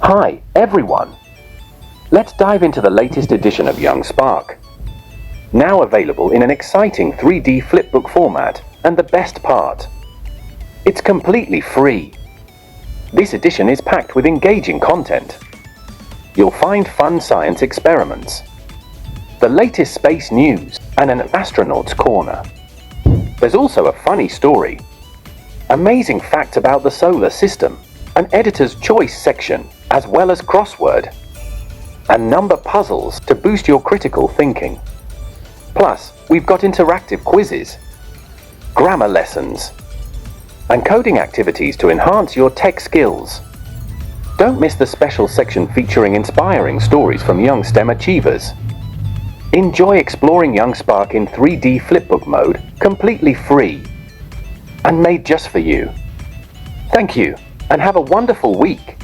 Hi, everyone! Let's dive into the latest edition of Young Spark. Now available in an exciting 3D flipbook format, and the best part, it's completely free. This edition is packed with engaging content. You'll find fun science experiments, the latest space news, and an astronaut's corner. There's also a funny story, amazing facts about the solar system, an editor's choice section, as well as crossword and number puzzles to boost your critical thinking. Plus, we've got interactive quizzes, grammar lessons, and coding activities to enhance your tech skills. Don't miss the special section featuring inspiring stories from young STEM achievers. Enjoy exploring Young Spark in 3D flipbook mode, completely free, and made just for you. Thank you, and have a wonderful week.